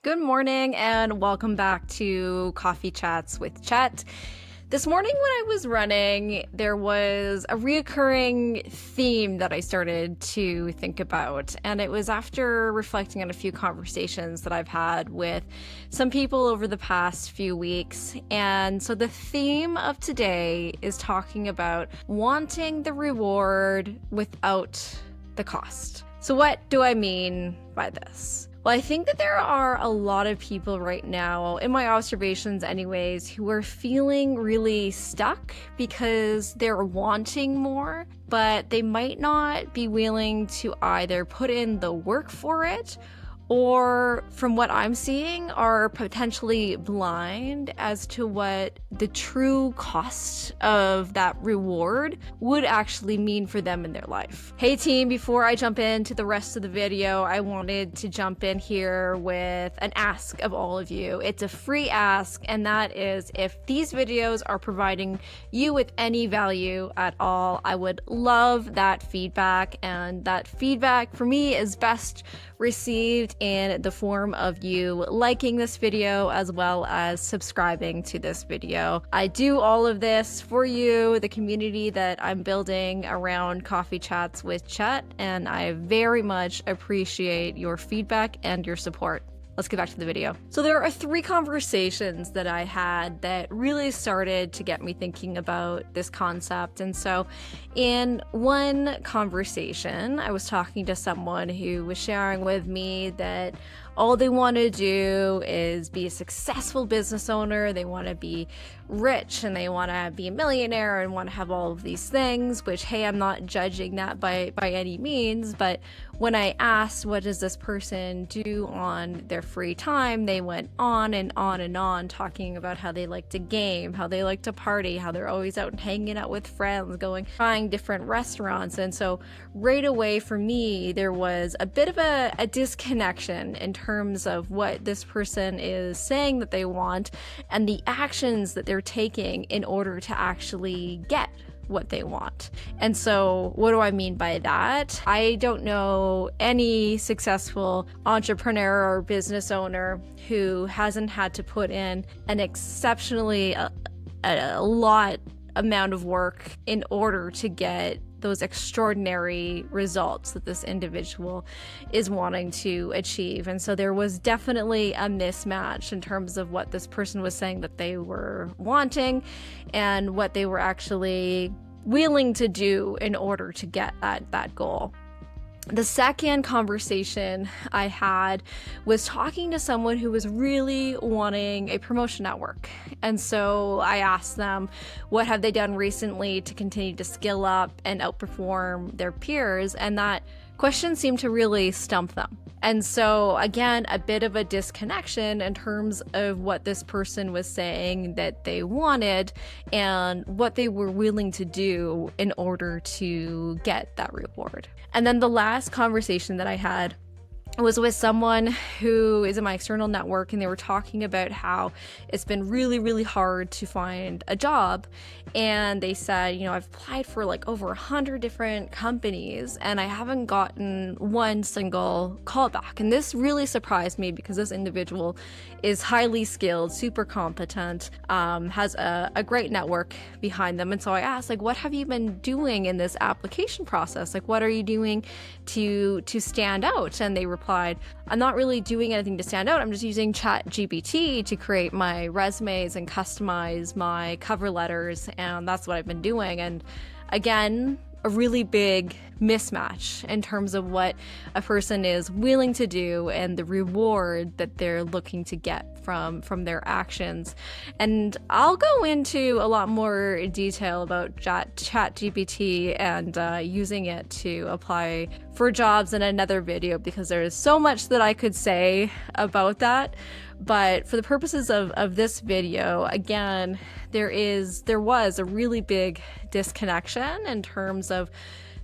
Good morning and welcome back to Coffee Chats with Chett. This morning when I was running, there was a reoccurring theme that I started to think about, and it was after reflecting on a few conversations that I've had with some people over the past few weeks. And so the theme of today is talking about wanting the reward without the cost. So what do I mean by this? Well, I think that there are a lot of people right now, in my observations anyways, who are feeling really stuck because they're wanting more, but they might not be willing to either put in the work for it or, from what I'm seeing, are potentially blind as to what the true cost of that reward would actually mean for them in their life. Hey team, before I jump into the rest of the video, I wanted to jump in here with an ask of all of you. It's a free ask, and that is if these videos are providing you with any value at all, I would love that feedback, and that feedback for me is best received in the form of you liking this video as well as subscribing to this video. I do all of this for you, the community that I'm building around Coffee Chats with Chett, and I very much appreciate your feedback and your support. Let's get back to the video. So there are three conversations that I had that really started to get me thinking about this concept. And so in one conversation, I was talking to someone who was sharing with me that all they want to do is be a successful business owner. They want to be rich and they want to be a millionaire and want to have all of these things, which, hey, I'm not judging that by any means. But when I asked what does this person do on their free time, they went on and on and on talking about how they like to game, how they like to party, how they're always out and hanging out with friends, trying different restaurants. And so right away for me, there was a bit of a disconnection in terms of what this person is saying that they want and the actions that they're taking in order to actually get what they want. And so what do I mean by that? I don't know any successful entrepreneur or business owner who hasn't had to put in an exceptionally a lot amount of work in order to get those extraordinary results that this individual is wanting to achieve. And so there was definitely a mismatch in terms of what this person was saying that they were wanting and what they were actually willing to do in order to get that goal. The second conversation I had was talking to someone who was really wanting a promotion at work. And so I asked them, what have they done recently to continue to skill up and outperform their peers? And that question seemed to really stump them. And so again, a bit of a disconnection in terms of what this person was saying that they wanted and what they were willing to do in order to get that reward. And then the last conversation that I had was with someone who is in my external network, and they were talking about how it's been really, really hard to find a job. And they said, I've applied for like over 100 different companies and I haven't gotten one single callback. And this really surprised me because this individual is highly skilled, super competent, has a great network behind them. And so I asked, what have you been doing in this application process? What are you doing to stand out? And they replied, I'm not really doing anything to stand out. I'm just using ChatGPT to create my resumes and customize my cover letters. And that's what I've been doing. And again, a really big mismatch in terms of what a person is willing to do and the reward that they're looking to get from their actions. And I'll go into a lot more detail about ChatGPT and using it to apply for jobs in another video because there is so much that I could say about that. But for the purposes of this video, again, there was a really big disconnection in terms of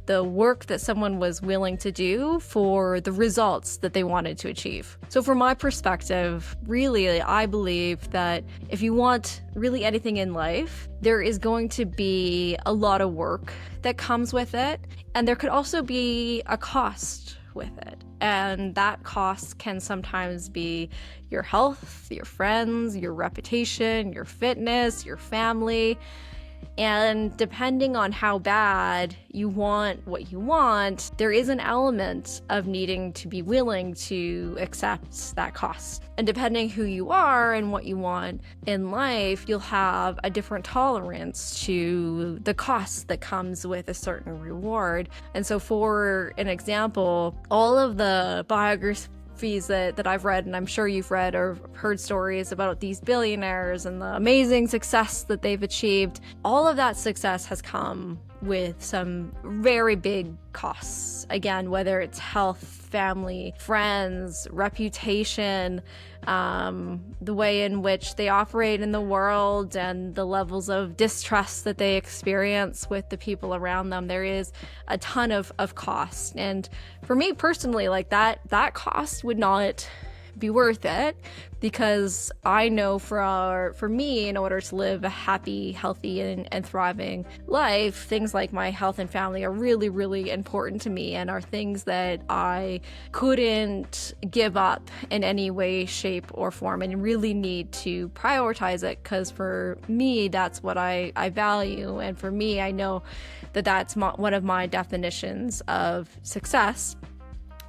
the work that someone was willing to do for the results that they wanted to achieve. So from my perspective, really, I believe that if you want really anything in life, there is going to be a lot of work that comes with it, and there could also be a cost with it. And that cost can sometimes be your health, your friends, your reputation, your fitness, your family. And depending on how bad you want what you want, there is an element of needing to be willing to accept that cost. And depending who you are and what you want in life, you'll have a different tolerance to the cost that comes with a certain reward. And so for an example, all of the biographies that I've read, and I'm sure you've read or heard stories about these billionaires and the amazing success that they've achieved, all of that success has come with some very big costs. Again, whether it's health, family, friends, reputation, the way in which they operate in the world, and the levels of distrust that they experience with the people around them. There is a ton of cost. And for me personally, like that cost would not be worth it, because I know for me, in order to live a happy, healthy, and thriving life, things like my health and family are really, really important to me, and are things that I couldn't give up in any way, shape, or form, and really need to prioritize it, because for me, that's what I value. And for me, I know that that's one of my definitions of success.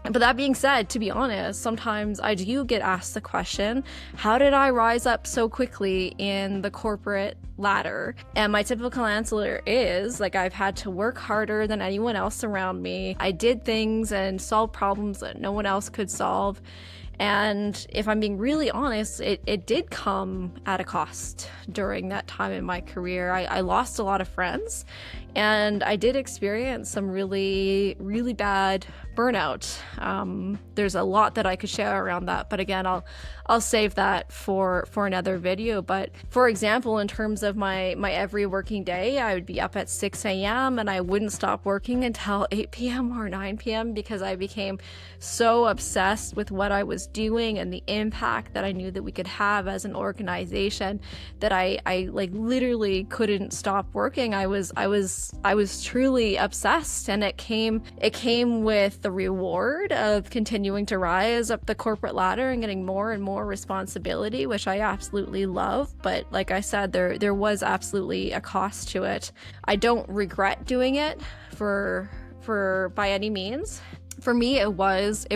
But that being said, to be honest, sometimes I do get asked the question, how did I rise up so quickly in the corporate ladder? And my typical answer is, like, I've had to work harder than anyone else around me. I did things and solved problems that no one else could solve. And if I'm being really honest, it did come at a cost during that time in my career. I lost a lot of friends, and I did experience some really, really bad burnout. There's a lot that I could share around that, but again, I'll save that for another video. But for example, in terms of my every working day, I would be up at 6 a.m. and I wouldn't stop working until 8 p.m. or 9 p.m. because I became so obsessed with what I was doing and the impact that I knew that we could have as an organization, that I like literally couldn't stop working. I was truly obsessed, and it came with the reward of continuing to rise up the corporate ladder and getting more and more responsibility, which I absolutely love. But like I said, there was absolutely a cost to it. I don't regret doing it for by any means. For me, it was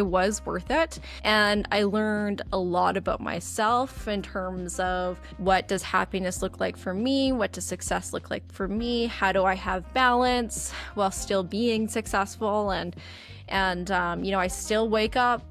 worth it. And I learned a lot about myself in terms of, what does happiness look like for me? What does success look like for me? How do I have balance while still being successful? And I still wake up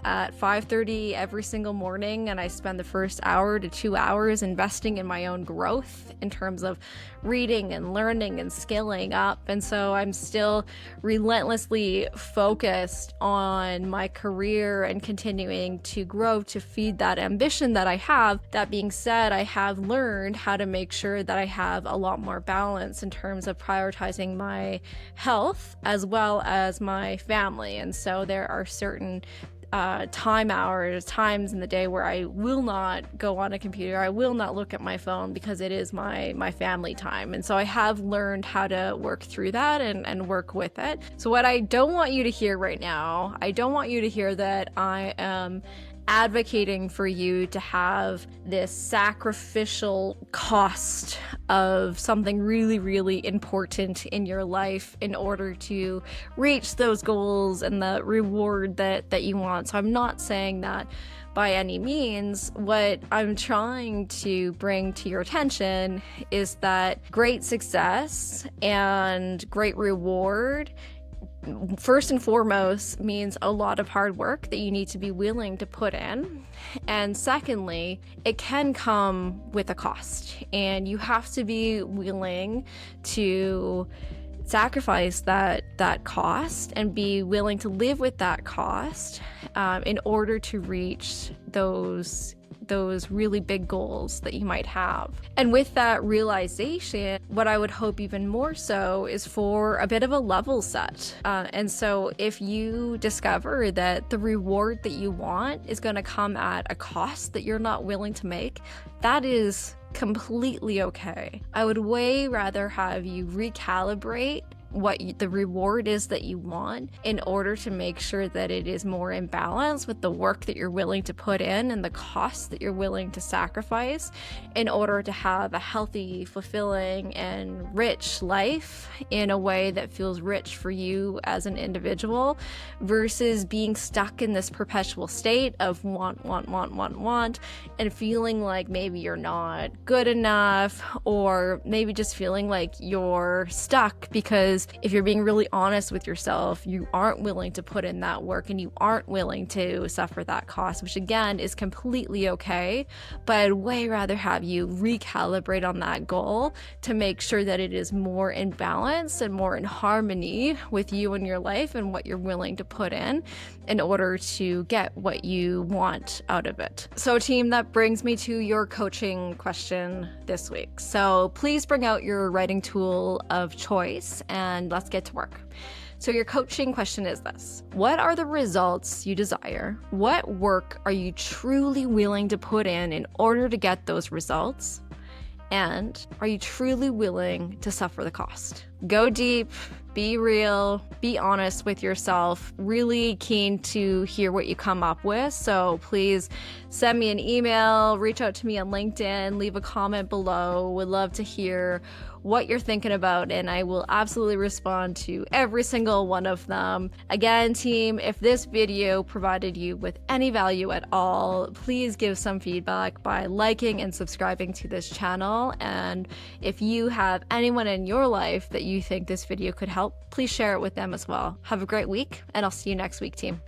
at 5:30 every single morning, and I spend the first hour to 2 hours investing in my own growth in terms of reading and learning and skilling up. And so I'm still relentlessly focused on my career and continuing to grow to feed that ambition that I have. That being said, I have learned how to make sure that I have a lot more balance in terms of prioritizing my health as well as my family. And so there are certain times in the day where I will not go on a computer, I will not look at my phone, because it is my family time. And so I have learned how to work through that and work with it. So what I don't want you to hear right now, I don't want you to hear that I am advocating for you to have this sacrificial cost of something really, really important in your life in order to reach those goals and the reward that you want. So I'm not saying that by any means. What I'm trying to bring to your attention is that great success and great reward, first and foremost, means a lot of hard work that you need to be willing to put in. And secondly, it can come with a cost, and you have to be willing to sacrifice that cost and be willing to live with that cost in order to reach those really big goals that you might have. And with that realization, what I would hope even more so is for a bit of a level set. And so if you discover that the reward that you want is going to come at a cost that you're not willing to make, that is completely okay. I would way rather have you recalibrate the reward is that you want in order to make sure that it is more in balance with the work that you're willing to put in and the costs that you're willing to sacrifice in order to have a healthy, fulfilling, and rich life in a way that feels rich for you as an individual, versus being stuck in this perpetual state of want, and feeling like maybe you're not good enough, or maybe just feeling like you're stuck because if you're being really honest with yourself, you aren't willing to put in that work and you aren't willing to suffer that cost, which again is completely okay. But I'd way rather have you recalibrate on that goal to make sure that it is more in balance and more in harmony with you and your life and what you're willing to put in order to get what you want out of it. So team, that brings me to your coaching question this week. So please bring out your writing tool of choice and let's get to work. So your coaching question is this: what are the results you desire? What work are you truly willing to put in order to get those results? And are you truly willing to suffer the cost? Go deep, be real, be honest with yourself. Really keen to hear what you come up with. So please send me an email, reach out to me on LinkedIn, leave a comment below. Would love to hear what you're thinking about, and I will absolutely respond to every single one of them. Again, team, if this video provided you with any value at all, please give some feedback by liking and subscribing to this channel. And if you have anyone in your life that you think this video could help, please share it with them as well. Have a great week, and I'll see you next week, team.